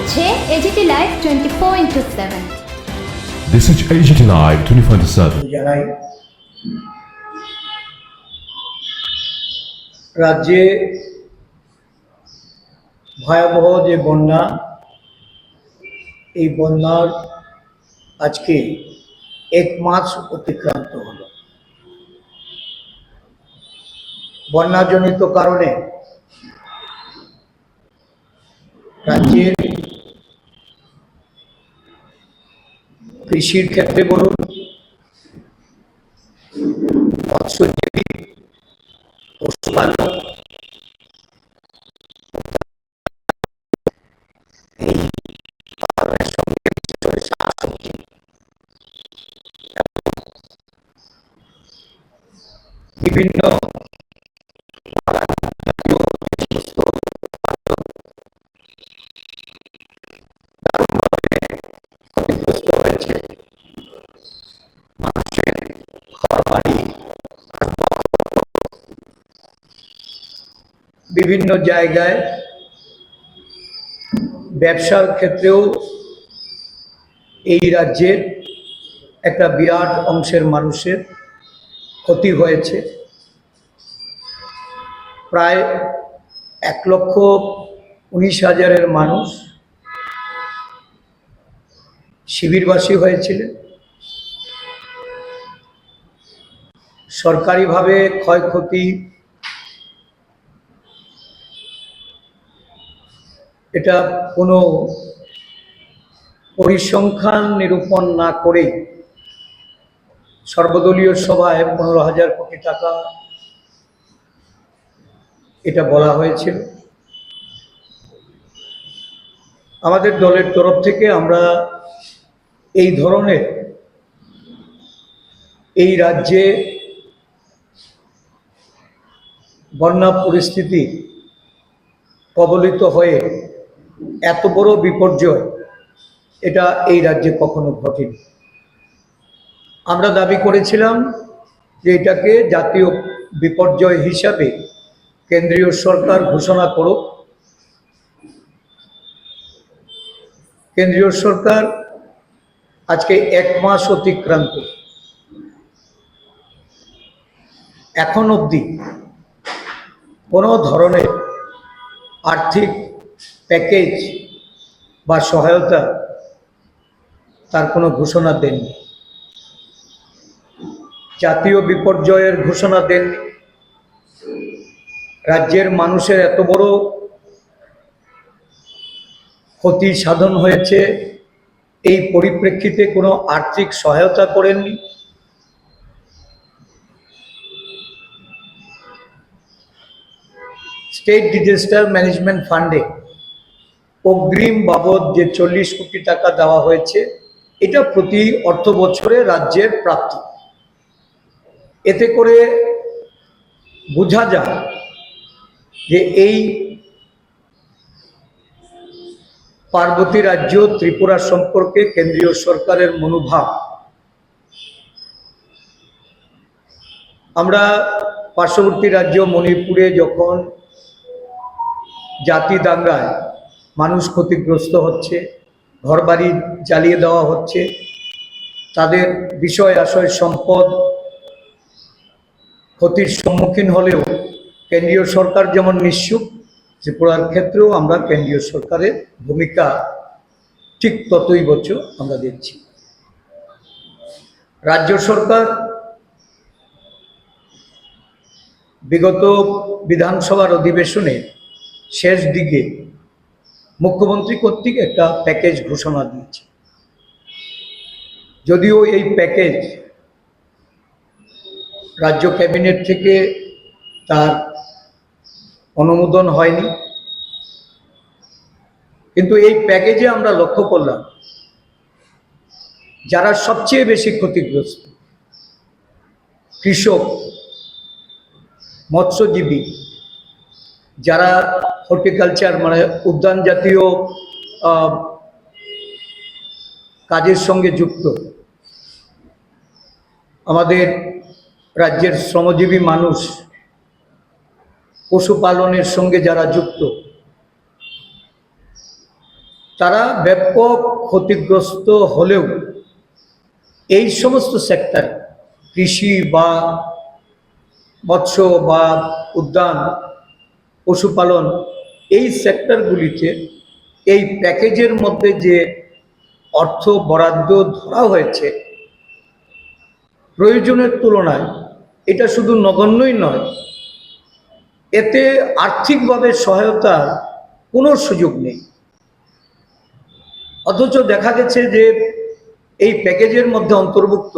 হচ্ছে AGT live 24/7। This is AGT Live 24/7. জানাই রাজ্যে ভয়াবহ যে বন্যা, এই বন্যার আজকে 1 মাস অতিক্রান্ত হলো। বন্যাজনিত কারণে রাজ্যের কৃষির ক্ষেত্রে বলুন, মৎস্যজীবী, পশুপালক, এই কারণের সঙ্গে বিশেষ করে শাকসবজি, বিভিন্ন ক্ষতিগ্রস্ত হয়েছে। মানুষের ঘরবাড়ি, বিভিন্ন জায়গায় ব্যবসার ক্ষেত্রেও এই রাজ্যের একটা বিরাট অংশের মানুষের ক্ষতি হয়েছে। প্রায় 1,19,000 মানুষ শিবিরবাসী হয়েছিলেন। সরকারিভাবে ক্ষয়ক্ষতি এটা কোনো পরিসংখ্যান নিরূপণ না করে সর্বদলীয় সভায় 15,000 কোটি টাকা এটা বলা হয়েছিল। আমাদের দলের তরফ থেকে আমরা এই ধরনের এই রাজ্যে বন্যা পরিস্থিতি কবলিত হয়ে এত বড় বিপর্যয় এটা এই রাজ্যে কখনো ঘটেনি। আমরা দাবি করেছিলাম যে এটাকে জাতীয় বিপর্যয় হিসাবে কেন্দ্রীয় সরকার ঘোষণা করুক। কেন্দ্রীয় সরকার আজকে 1 মাস অতিক্রান্ত, এখন অবধি কোনো ধরনের আর্থিক প্যাকেজ বা সহায়তা তার কোনো ঘোষণা দেননি। জাতীয় বিপর্যয়ের ঘোষণা দেননি। রাজ্যের মানুষের এত বড় ক্ষতি সাধন হয়েছে, এই পরিপ্রেক্ষিতে কোনো আর্থিক সহায়তা করেননি। স্টেট ডিজাস্টার ম্যানেজমেন্ট ফান্ডে অগ্রিম বাবদ যে 40 কোটি টাকা দেওয়া হয়েছে, এটা প্রতি অর্থ বছরে রাজ্যের প্রাপ্তি। এতে করে বোঝা যায় যে এই পার্বতী রাজ্য ত্রিপুরা সম্পর্কে কেন্দ্রীয় সরকারের মনোভাব। আমরা পার্শ্ববর্তী রাজ্য মণিপুরে যখন জাতি দাঙ্গায় মানুষ ক্ষতিগ্রস্ত হচ্ছে, ঘরবাড়ি জ্বালিয়ে দেওয়া হচ্ছে, তাদের বিষয় আশয় সম্পদ ক্ষতির সম্মুখীন হলেও কেন্দ্রীয় সরকার যেমন নিশ্চুপ, ত্রিপুরার ক্ষেত্রেও আমরা কেন্দ্রীয় সরকারের ভূমিকা ঠিক ততই বছর আমরা দেখছি। রাজ্য সরকার বিগত বিধানসভার অধিবেশনে শেষ দিকে মুখ্যমন্ত্রী কর্তৃক একটা প্যাকেজ ঘোষণা দিয়েছে। যদিও এই প্যাকেজ রাজ্য ক্যাবিনেট থেকে তার অনুমোদন হয়নি, কিন্তু এই প্যাকেজে আমরা লক্ষ্য করলাম যারা সবচেয়ে বেশি ক্ষতিগ্রস্ত, কৃষক, মৎস্যজীবী, যারা হর্টিকালচার মানে উদ্যান জাতীয় কাজের সঙ্গে যুক্ত, আমাদের রাজ্যের শ্রমজীবী মানুষ, পশুপালনের সঙ্গে যারা যুক্ত, তারা ব্যাপক ক্ষতিগ্রস্ত হলেও এই সমস্ত সেক্টরে কৃষি বা মৎস্য বা উদ্যান পশুপালন এই সেক্টরগুলিতে এই প্যাকেজের মধ্যে যে অর্থ বরাদ্দ ধরা হয়েছে প্রয়োজনের তুলনায় এটা শুধু নগণ্যই নয়, এতে আর্থিকভাবে সহায়তার কোনো সুযোগ নেই। অথচ দেখা গেছে যে এই প্যাকেজের মধ্যে অন্তর্ভুক্ত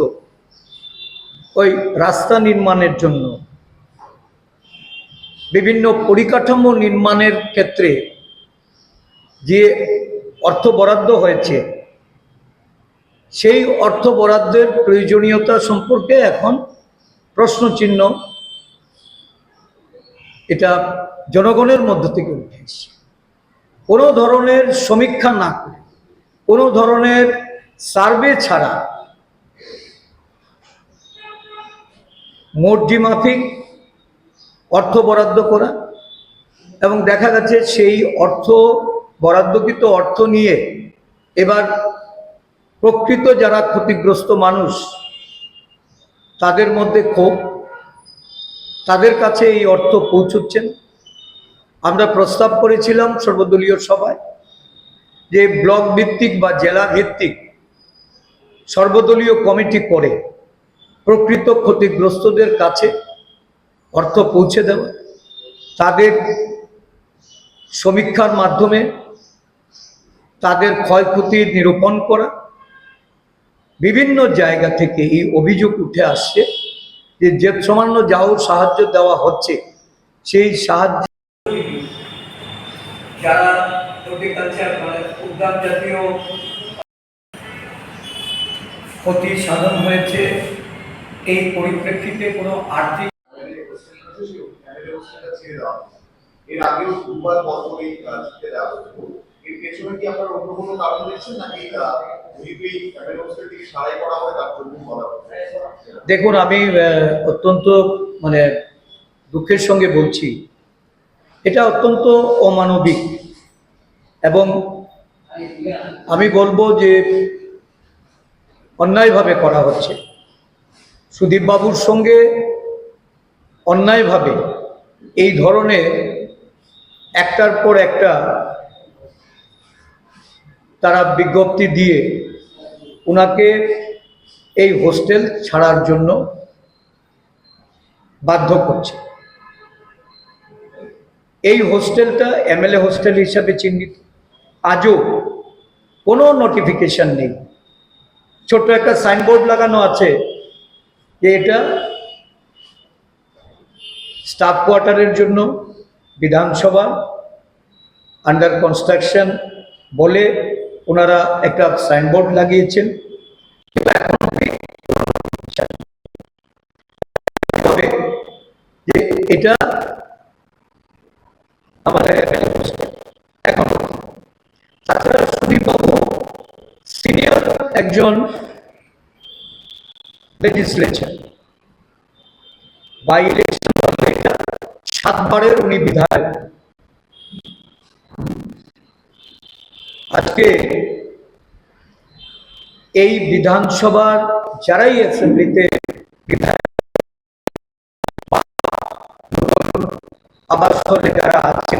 ওই রাস্তা নির্মাণের জন্য, বিভিন্ন পরিকাঠামো নির্মাণের ক্ষেত্রে যে অর্থ বরাদ্দ হয়েছে সেই অর্থ বরাদ্দের প্রয়োজনীয়তা সম্পর্কে এখন প্রশ্নচিহ্ন এটা জনগণের মধ্য থেকে উঠে এসেছে। কোনো ধরনের সমীক্ষা না করে, কোনো ধরনের সার্ভে ছাড়া মর্জি মাফিক অর্থ বরাদ্দ করা এবং দেখা গেছে সেই অর্থ বরাদ্দকৃত অর্থ নিয়ে এবার প্রকৃত যারা ক্ষতিগ্রস্ত মানুষ তাদের মধ্যে ক্ষোভ, তাদের কাছে এই অর্থ পৌঁছচ্ছেন। আমরা প্রস্তাব করেছিলাম সর্বদলীয় সভায় যে ব্লক ভিত্তিক বা জেলা ভিত্তিক সর্বদলীয় কমিটি করে প্রকৃত ক্ষতিগ্রস্তদের কাছে অর্থ পৌঁছে দেওয়া, তাদের সমীক্ষার মাধ্যমে তাদের ক্ষয়ক্ষতি নিরূপণ করা। বিভিন্ন জায়গা থেকে এই অভিযোগ উঠে আসছে যে সামান্য যাও সাহায্য দেওয়া হচ্ছে সেই সাহায্য যারা হর্টিকালচার মানে উদ্যান জাতীয় ক্ষতি সাধন হয়েছে এই পরিপ্রেক্ষিতে কোনো আর্থিক এর আগেও দুবার পরপরই জিতে দেওয়া হতো। এর পেছনে কি আপনার অন্য কোনো কারণ দেখছেন নাকি যেহেতু এই এমএলএ থেকে সারাই করা হয় তার জন্য বলা হচ্ছে? দেখুন, আমি অত্যন্ত মানে দুঃখের সঙ্গে বলছি, এটা অত্যন্ত অমানবিক এবং আমি বলবো যে অন্যায়ভাবে করা হচ্ছে। সুদীপ বাবুর সঙ্গে অন্যায়ভাবে এই ধরনের একটার পর একটা তারা বিজ্ঞপ্তি দিয়ে ওনাকে এই হোস্টেল ছাড়ার জন্য বাধ্য করছে। এই হোস্টেলটা এমএলএ হোস্টেল হিসাবে চিহ্নিত, আজও কোনো নোটিফিকেশন নেই। ছোট্ট একটা সাইনবোর্ড লাগানো আছে যে এটা স্টাফ কোয়ার্টারের জন্য বিধানসভা আন্ডার কনস্ট্রাকশন বলে ওনারা একটা সাইনবোর্ড লাগিয়েছেন। যে এটা আমাদের এখন তাছাড়া সুদীপবাবু সিনিয়র একজন লেজিসলেচার, বাই ইলেকশন 7বারের উনি বিধায়ক। আজকে এই বিধানসভার যারাই অ্যাসেম্বলিতে বিধায়ক আবাসস্থলে যারা আছে,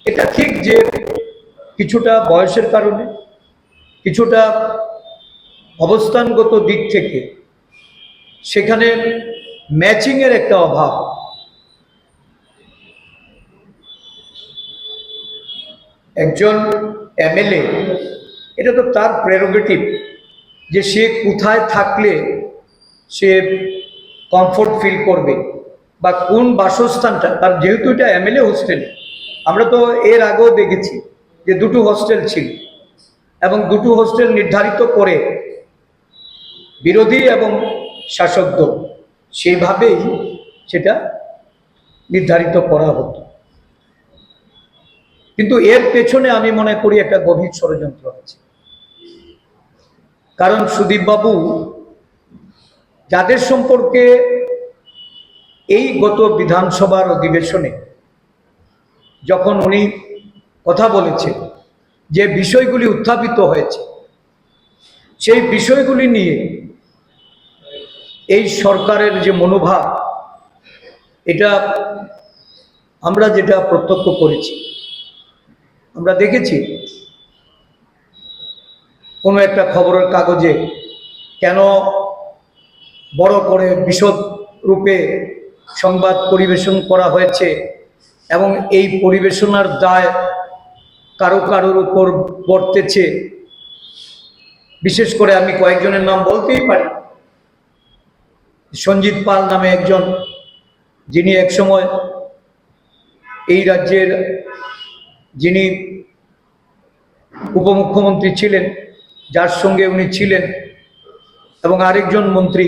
এটা ঠিক যে কিছুটা বয়সের কারণে, কিছুটা অবস্থানগত দিক থেকে সেখানে ম্যাচিংয়ের একটা অভাব। একজন এমএলএ, এটা তো তার প্রেরোগেটিভ যে সে কোথায় থাকলে সে কমফোর্ট ফিল করবে বা কোন বাসস্থানটা তার, যেহেতু এটা এমএলএ হোস্টেল। আমরা তো এর আগেও দেখেছি যে দুটো হোস্টেল ছিল এবং দুটো হোস্টেল নির্ধারিত করে বিরোধী এবং শাসক দল সেইভাবেই সেটা নির্ধারিত করা হতো। কিন্তু এর পেছনে আমি মনে করি একটা গভীর ষড়যন্ত্র আছে। কারণ সুদীপবাবু যাদের সম্পর্কে এই গত বিধানসভার অধিবেশনে যখন উনি কথা বলেছে, যে বিষয়গুলি উত্থাপিত হয়েছে, সেই বিষয়গুলি নিয়ে এই সরকারের যে মনোভাব, এটা আমরা যেটা প্রত্যক্ষ করেছি, আমরা দেখেছি কোনো একটা খবরের কাগজে কেন বড় করে বিশদ রূপে সংবাদ পরিবেশন করা হয়েছে এবং এই পরিবেশনার দায় কারো কারোর উপর বর্তেছে। বিশেষ করে আমি কয়েকজনের নাম বলতেই পারি। সঞ্জিত পাল নামে একজন, যিনি একসময় এই রাজ্যের যিনি উপমুখ্যমন্ত্রী ছিলেন, যার সঙ্গে উনি ছিলেন, এবং আরেকজন মন্ত্রী,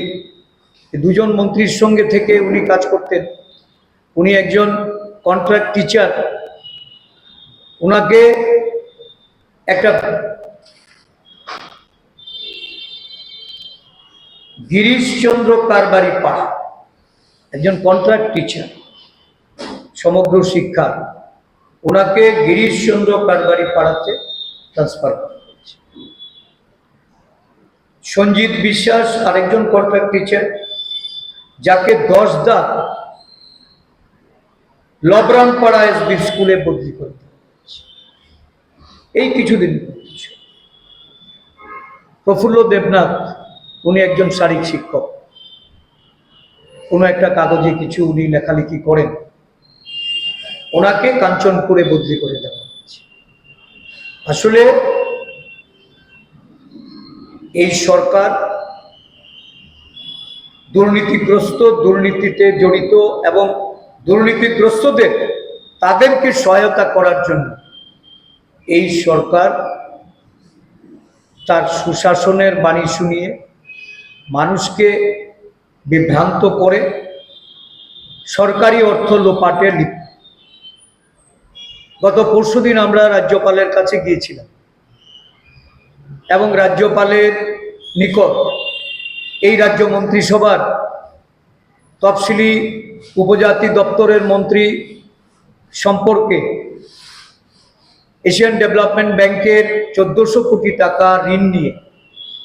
দুজন মন্ত্রীর সঙ্গে থেকে উনি কাজ করতেন। উনি একজন কন্ট্রাক্ট টিচার। ওনাকে একটা গিরিশচন্দ্র কারবারি পাড়া, একজন কন্ট্রাক্ট টিচার, সমগ্র শিক্ষা, ওনাকে গিরিশচন্দ্র কারবারি পাড়াতে ট্রান্সফার করা হয়েছে। সঞ্জিত বিশ্বাস আরেকজন কন্ট্রাক্ট টিচার, যাকে 10 দাগ লবরামপাড়া এসবি স্কুলে বদলি করতে হয়েছে এই কিছুদিন। প্রফুল্ল দেবনাথ, উনি একজন শারীরিক শিক্ষক, কোনো একটা কাগজে কিছু উনি লেখালেখি করেন, ওনাকে কাঞ্চনপুরে বদলি করে দেওয়া হয়েছে। আসলে এই সরকার দুর্নীতিগ্রস্ত, দুর্নীতিতে জড়িত এবং দুর্নীতিগ্রস্তদের তাদেরকে সহায়তা করার জন্য এই সরকার তার সুশাসনের বাণী শুনিয়ে মানুষকে বিভ্রান্ত করে সরকারি অর্থ লোপাটে লিপ্ত। গত পরশুদিন আমরা রাজ্যপালের কাছে গিয়েছিলাম এবং রাজ্যপালের নিকট এই রাজ্য মন্ত্রিসভার তফসিলি উপজাতি দপ্তরের মন্ত্রী সম্পর্কে এশিয়ান ডেভেলপমেন্ট ব্যাংকের 1400 কোটি টাকা ঋণ নিয়ে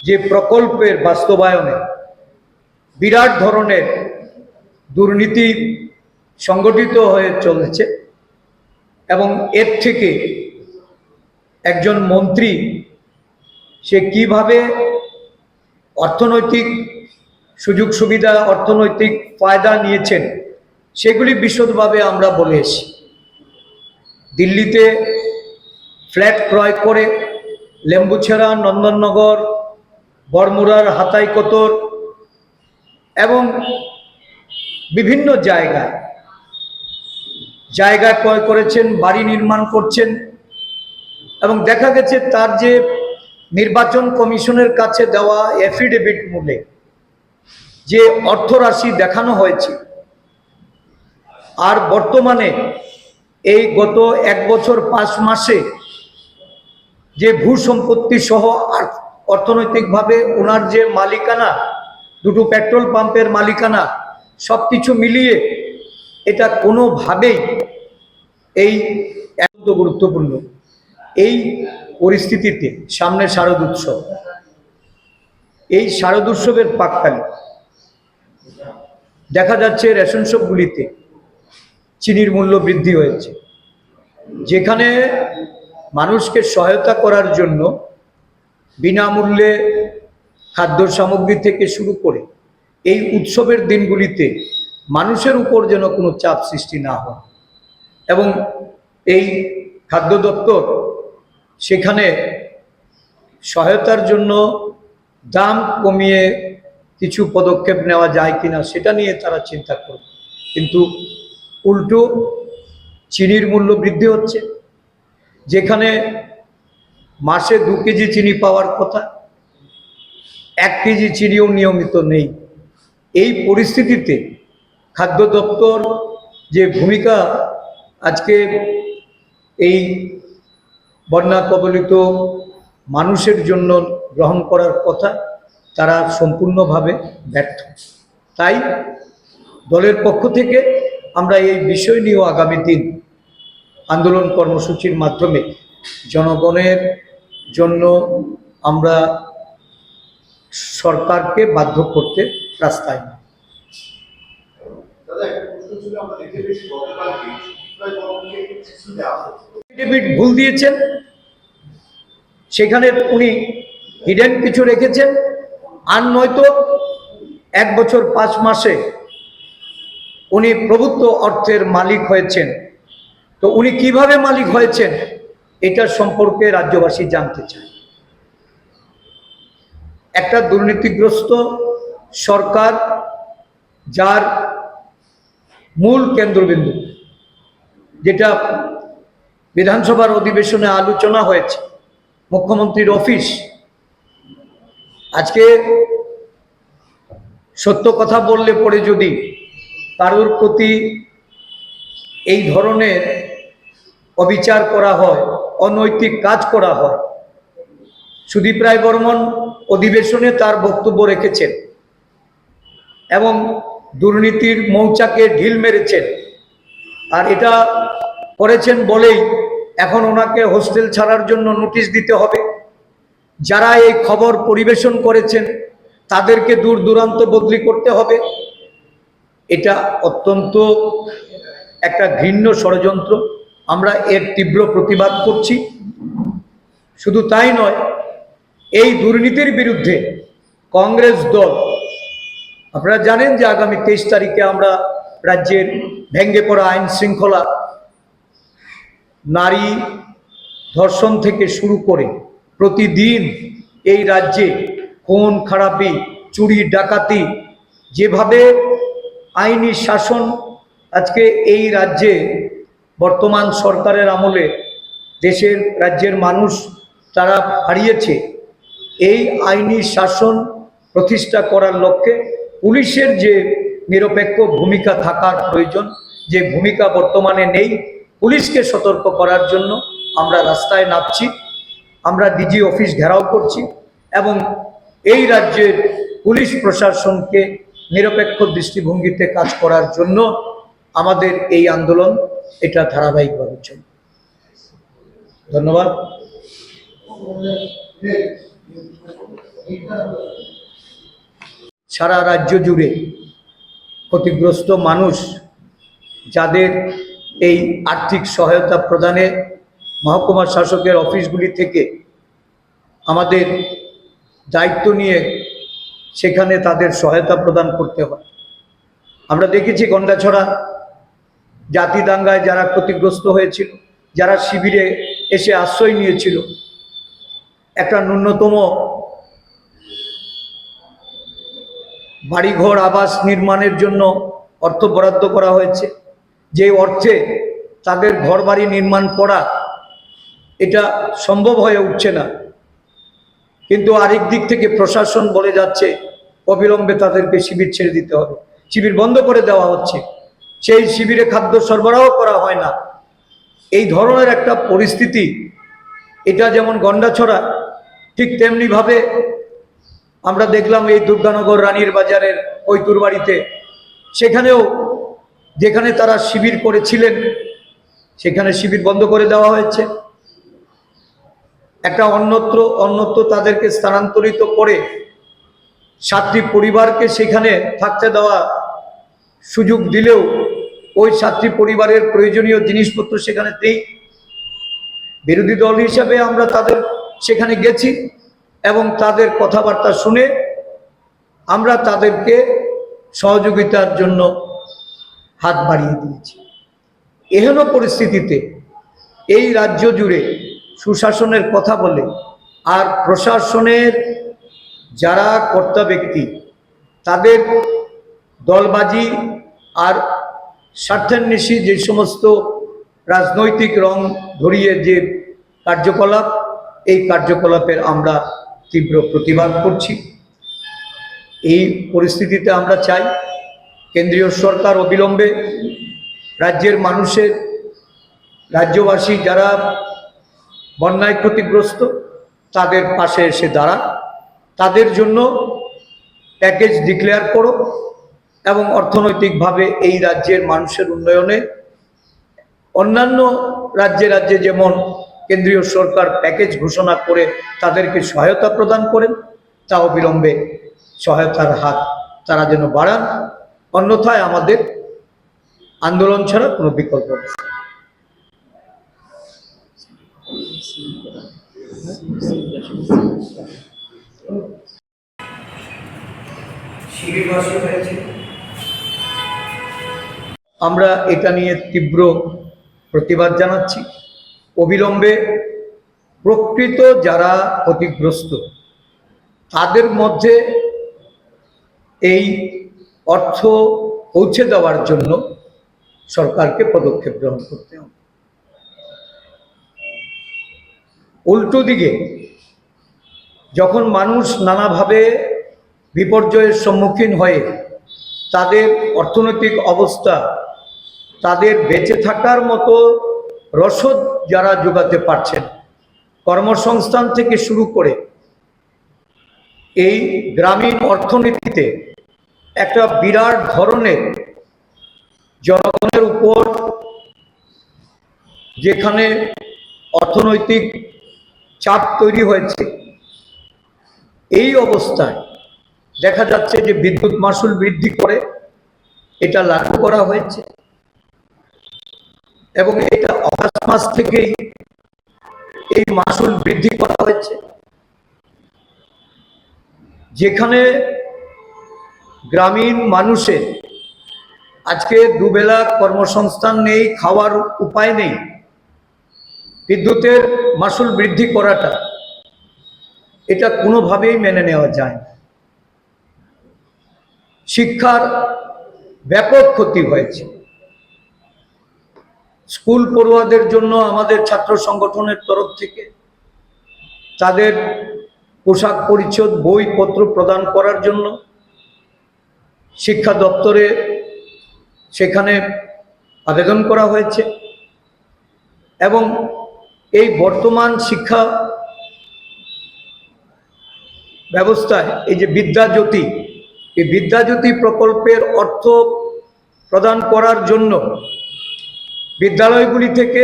যে প্রকল্পের বাস্তবায়নে বিরাট ধরনের দুর্নীতি সংগঠিত হয়ে চলেছে এবং এর থেকে একজন মন্ত্রী সে কিভাবে অর্থনৈতিক সুযোগ সুবিধা, অর্থনৈতিক ফায়দা নিয়েছেন, সেগুলি বিশদভাবে আমরা বলে এসেছি। দিল্লিতে ফ্ল্যাট ক্রয় করে লেম্বুছেড়া, নন্দননগর, বড়মুড়ার হাতাইকোতর এবং বিভিন্ন জায়গায় ক্রয় করেছেন, বাড়ি নির্মাণ করছেন এবং দেখা গেছে তার যে নির্বাচন কমিশনের কাছে দেওয়া এফিডেভিট মূলে যে অর্থরাশি দেখানো হয়েছে, আর বর্তমানে এই গত 1 বছর 5 মাসে যে ভূ সম্পত্তি সহ অর্থনৈতিকভাবে ওনার যে মালিকানা, 2টো পেট্রোল পাম্পের মালিকানা, সব কিছু মিলিয়ে এটা কোনোভাবেই এই এত গুরুত্বপূর্ণ এই পরিস্থিতিতে সামনে শারদ উৎসব, এই শারদ উৎসবের পাককালে দেখা যাচ্ছে রেশন শপগুলিতে চিনির মূল্য বৃদ্ধি হয়েছে, যেখানে মানুষকে সহায়তা করার জন্য বিনামূল্যে খাদ্য সামগ্রী থেকে শুরু করে এই উৎসবের দিনগুলিতে মানুষের উপর যেন কোনো চাপ সৃষ্টি না হয় এবং এই খাদ্য দপ্তর সেখানে সহায়তার জন্য দাম কমিয়ে কিছু পদক্ষেপ নেওয়া যায় কিনা সেটা নিয়ে তারা চিন্তা করবে। কিন্তু উল্টো চিনির মূল্য বৃদ্ধি হচ্ছে, যেখানে মাসে 2 কেজি চিনি পাওয়ার কথা, 1 কেজি চিনিও নিয়মিত নেই। এই পরিস্থিতিতে খাদ্য দপ্তর যে ভূমিকা আজকে এই বন্যা কবলিত মানুষের জন্য গ্রহণ করার কথা, তারা সম্পূর্ণভাবে ব্যর্থ। তাই দলের পক্ষ থেকে আমরা এই বিষয় নিয়েও আগামী দিন আন্দোলন কর্মসূচির মাধ্যমে জনগণের জন্য আমরা সরকারকে বাধ্য করতে রাস্তায় নামি। দাদা একটা প্রশ্ন ছিল, আমরা দেখতে পেয়েছি গতকালকে সুচিত্রা জনকে চিঠি দেওয়া হয়েছে। ডেভিড ভুল দিয়েছেন, সেখানে উনি হিডেন কিছু রেখেছেন, আর নয়তো 1 বছর 5 মাসে উনি প্রভুত্ব অর্থের মালিক হয়েছেন। তো উনি কিভাবে মালিক হয়েছেন এটা সম্পর্কে রাজ্যবাসী জানতে চায়। একটা দুর্নীতিগ্রস্ত সরকার, যার মূল কেন্দ্রবিন্দু, যেটা বিধানসভার অধিবেশনে আলোচনা হয়েছে, মুখ্যমন্ত্রীর অফিস, আজকে সত্য কথা বললে পরে যদি কারোর প্রতি এই ধরনের অবিচার করা হয়, অনৈতিক কাজ করা হয়, সুদীপ রায় বর্মন অধিবেশনে তার বক্তব্য রেখেছেন এবং দুর্নীতির মৌচাকে ঢিল মেরেছেন, আর এটা করেছেন বলেই এখন ওনাকে হোস্টেল ছাড়ার জন্য নোটিশ দিতে হবে। যারা এই খবর পরিবেশন করেছেন তাদেরকে দূর দূরান্ত বদলি করতে হবে। এটা অত্যন্ত একটা ঘৃণ্য ষড়যন্ত্র, আমরা এর তীব্র প্রতিবাদ করছি। শুধু তাই নয়, এই দুর্নীতির বিরুদ্ধে কংগ্রেস দল, আপনারা জানেন যে আগামী 23 তারিখে আমরা রাজ্যের ভেঙে পড়া আইন শৃঙ্খলা, নারী ধর্ষণ থেকে শুরু করে প্রতিদিন এই রাজ্যে খুন খারাপি, চুরি ডাকাতি, যেভাবে আইনি শাসন আজকে এই রাজ্যে বর্তমান সরকারের আমলে দেশের রাজ্যের মানুষ তারা হারিয়েছে, এই আইনি শাসন প্রতিষ্ঠা করার লক্ষ্যে পুলিশের যে নিরপেক্ষ ভূমিকা থাকার প্রয়োজন, যে ভূমিকা বর্তমানে নেই, পুলিশকে সতর্ক করার জন্য আমরা রাস্তায় নামছি। আমরা ডিজি অফিস ঘেরাও করছি এবং এই রাজ্যের পুলিশ প্রশাসনকে নিরপেক্ষ দৃষ্টিভঙ্গিতে কাজ করার জন্য আমাদের এই আন্দোলন, এটা ধারাবাহিকভাবে চলবে। ধন্যবাদ। সারা রাজ্য জুড়ে ক্ষতিগ্রস্ত মানুষ, যাদের এই আর্থিক সহায়তা প্রদানে মহকুমা শাসকের অফিসগুলি থেকে আমাদের দায়িত্ব নিয়ে সেখানে তাদের সহায়তা প্রদান করতে হয়। আমরা দেখেছি গন্ডাছড়া জাতি দাঙ্গায় যারা ক্ষতিগ্রস্ত হয়েছিল, যারা শিবিরে এসে আশ্রয় নিয়েছিল, একটা ন্যূনতম বাড়িঘর আবাস নির্মাণের জন্য অর্থ বরাদ্দ করা হয়েছে। যে অর্থে তাদের ঘরবাড়ি নির্মাণ করা এটা সম্ভব হয়ে উঠছে না, কিন্তু আরেক দিক থেকে প্রশাসন বলে যাচ্ছে অবিলম্বে তাদেরকে শিবির ছেড়ে দিতে হবে, শিবির বন্ধ করে দেওয়া হচ্ছে, সেই শিবিরে খাদ্য সরবরাহ করা হয় না। এই ধরনের একটা পরিস্থিতি, এটা যেমন গন্ডাছড়া, ঠিক তেমনিভাবে আমরা দেখলাম এই দুর্গানগর রানীর বাজারের কৈতুরবাড়িতে, সেখানেও যেখানে তারা শিবির করেছিলেন সেখানে শিবির বন্ধ করে দেওয়া হয়েছে। একটা অন্যত্র তাদেরকে স্থানান্তরিত করে 7টি পরিবারকে সেখানে থাকতে দেওয়া সুযোগ দিলেও ওই 7টি পরিবারের প্রয়োজনীয় জিনিসপত্র সেখানে নেই। বিরোধী দল হিসাবে আমরা তাদের সেখানে গেছি এবং তাদের কথাবার্তা শুনে আমরা তাদেরকে সহযোগিতার জন্য হাত বাড়িয়ে দিয়েছি। এহেন পরিস্থিতিতে এই রাজ্য জুড়ে সুশাসনের কথা বলে আর প্রশাসনের যারা কর্তা ব্যক্তি, তাদের দলবাজি আর স্বার্থান্বেষী যে সমস্ত রাজনৈতিক রং ধরিয়ে যে কার্যকলাপ, এই কার্যকলাপের আমরা তীব্র প্রতিবাদ করছি। এই পরিস্থিতিতে আমরা চাই কেন্দ্রীয় সরকার অবিলম্বে রাজ্যের মানুষের, রাজ্যবাসী যারা বন্যায় ক্ষতিগ্রস্ত তাদের পাশে এসে দাঁড়া, তাদের জন্য প্যাকেজ ডিক্লেয়ার করো এবং অর্থনৈতিকভাবে এই রাজ্যের মানুষের উন্নয়নে অন্যান্য রাজ্যে রাজ্যে যেমন কেন্দ্রীয় সরকার প্যাকেজ ঘোষণা করে তাদেরকে সহায়তা প্রদান করেন, তা অবিলম্বে সহায়তার হাত তারা যেন বাড়ান, অন্যথায় আমাদের আন্দোলন ছাড়া কোনো বিকল্প নেই। শিবিরবাসী হয়েছে, আমরা এটা নিয়ে তীব্র প্রতিবাদ জানাচ্ছি। অবিলম্বে প্রকৃত যারা ক্ষতিগ্রস্ত তাদের মধ্যে এই অর্থ পৌঁছে দেওয়ার জন্য সরকারকে পদক্ষেপ গ্রহণ করতে হবে। উল্টো দিকে যখন মানুষ নানাভাবে বিপর্যয়ের সম্মুখীন হয়ে তাদের অর্থনৈতিক অবস্থা, তাদের বেঁচে থাকার মতো রসদ যারা যোগাতে পারছেন, কর্মসংস্থান থেকে শুরু করে এই গ্রামীণ অর্থনীতিতে একটা বিরাট ধরনের জনগণের উপর যেখানে অর্থনৈতিক চাপ তৈরি হয়েছে, এই অবস্থায় দেখা যাচ্ছে যে বিদ্যুৎ মাশুল বৃদ্ধি করে এটা লাগু করা হয়েছে এবং এটা অগাস্ট মাস থেকেই এই মাশুল বৃদ্ধি করা হয়েছে, যেখানে গ্রামীণ মানুষের আজকে দুবেলা কর্মসংস্থান নেই, খাওয়ার উপায় নেই। বিদ্যুতের মাশুল বৃদ্ধি করাটা এটা কোনোভাবেই মেনে নেওয়া যায় না। শিক্ষার ব্যাপক ক্ষতি হয়েছে। স্কুল পড়ুয়াদের জন্য আমাদের ছাত্র সংগঠনের তরফ থেকে তাদের পোশাক পরিচ্ছদ, বইপত্র প্রদান করার জন্য শিক্ষা দপ্তরে সেখানে আবেদন করা হয়েছে এবং এই বর্তমান শিক্ষা ব্যবস্থায় এই যে বিদ্যাজ্যোতি, এই বিদ্যাজ্যোতি প্রকল্পের অর্থ প্রদান করার জন্য বিদ্যালয়গুলি থেকে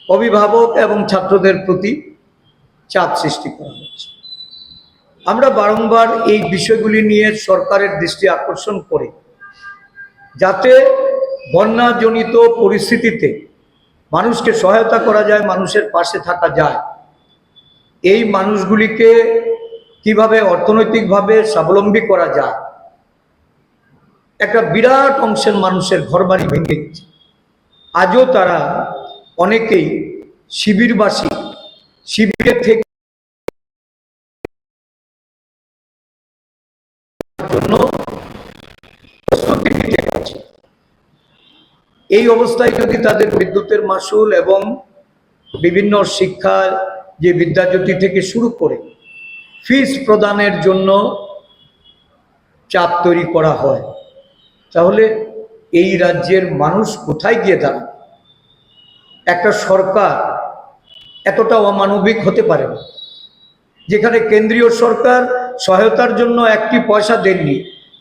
অভিভাবক এবং ছাত্রদের প্রতি চাপ সৃষ্টি করা হচ্ছে। আমরা বারংবার এই বিষয়গুলি নিয়ে সরকারের দৃষ্টি আকর্ষণ করি, যাতে বন্যাজনিত পরিস্থিতিতে মানুষকে সহায়তা করা যায়, মানুষের পাশে থাকা যায়। এই মানুষগুলিকে কিভাবে অর্থনৈতিকভাবে স্বাবলম্বী করা যায়। একটা বিরাট অংশের মানুষের ঘরবাড়ি ভেঙে গেছে, আজও তারা অনেকেই শিবিরবাসী, শিবিরের থেকে জন্য প্রস্তুতি নিতে পারছে। এই অবস্থায় যদি তাদের বিদ্যুতের মাশুল এবং বিভিন্ন শিক্ষা যে বিদ্যাজ্যোতি থেকে শুরু করে ফিস প্রদানের জন্য চাপ তৈরি করা হয়, তাহলে এই রাজ্যের মানুষ কোথায় গিয়ে দাঁড়াবে? একটা সরকার এতটা অমানবিক হতে পারে না, যেখানে কেন্দ্রীয় সরকার সহায়তার জন্য একটি পয়সা দেননি,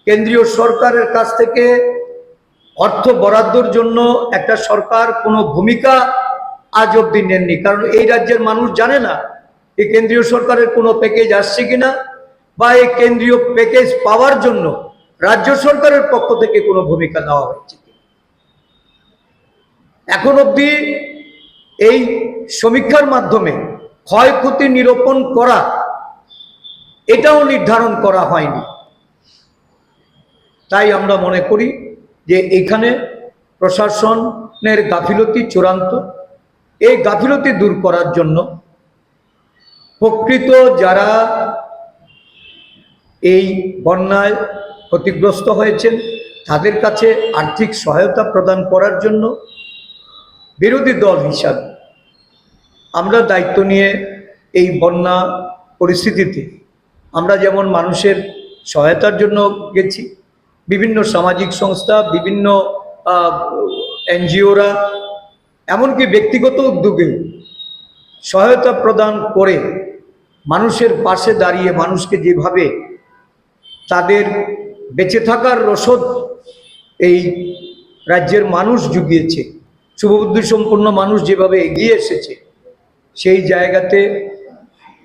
কেন্দ্রীয় সরকারের কাছ থেকে অর্থ বরাদ্দর জন্য একটা সরকার কোনো ভূমিকা আজ অবধি নেননি। কারণ এই রাজ্যের মানুষ জানে না এই কেন্দ্রীয় সরকারের কোনো প্যাকেজ আসছে কিনা, বা এই কেন্দ্রীয় প্যাকেজ পাওয়ার জন্য রাজ্য সরকারের পক্ষ থেকে কোনো ভূমিকা নেওয়া হয়েছে। এখন অবধি এই সমীক্ষার মাধ্যমে ক্ষয়ক্ষতি নিরূপণ করা, এটাও নির্ধারণ করা হয়নি। তাই আমরা মনে করি যে এখানে প্রশাসনের গাফিলতি চূড়ান্ত। এই গাফিলতি দূর করার জন্য প্রকৃত যারা এই বন্যায় ক্ষতিগ্রস্ত হয়েছেন তাদের কাছে আর্থিক সহায়তা প্রদান করার জন্য বিরোধী দল হিসাবে আমরা দায়িত্ব নিয়ে এই বন্যা পরিস্থিতিতে আমরা যেমন মানুষের সহায়তার জন্য গেছি, বিভিন্ন সামাজিক সংস্থা, বিভিন্ন এনজিওরা, এমনকি ব্যক্তিগত উদ্যোগে সহায়তা প্রদান করে মানুষের পাশে দাঁড়িয়ে মানুষকে যেভাবে তাদের বেঁচে থাকার রসদ এই রাজ্যের মানুষ জুগিয়েছে, শুভবুদ্ধি সম্পন্ন মানুষ যেভাবে এগিয়ে এসেছে, সেই জায়গাতে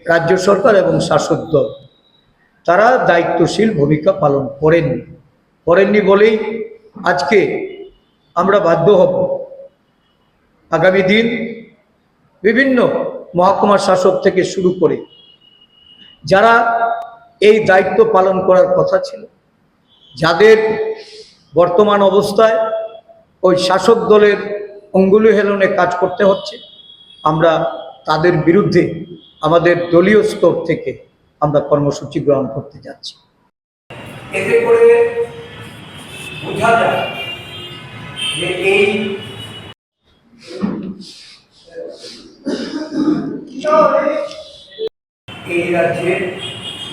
রাজ্য সরকার এবং শাসক দল তারা দায়িত্বশীল ভূমিকা পালন করেননি বলেই আজকে আমরা বাধ্য হব আগামী দিন বিভিন্ন মহকুমা শাসক থেকে শুরু করে যারা এই দায়িত্ব পালন করার কথা ছিল, যাদের বর্তমান অবস্থায় ওই শাসক দলের অঙ্গুলি হেলনে কাজ করতে হচ্ছে, আমরা তাদের বিরুদ্ধে আমাদের দলীয় স্তর থেকে আমরা কর্মসূচি গ্রহণ করতে যাচ্ছি। এতে করে বোঝা যায় যে এই রাজ্যে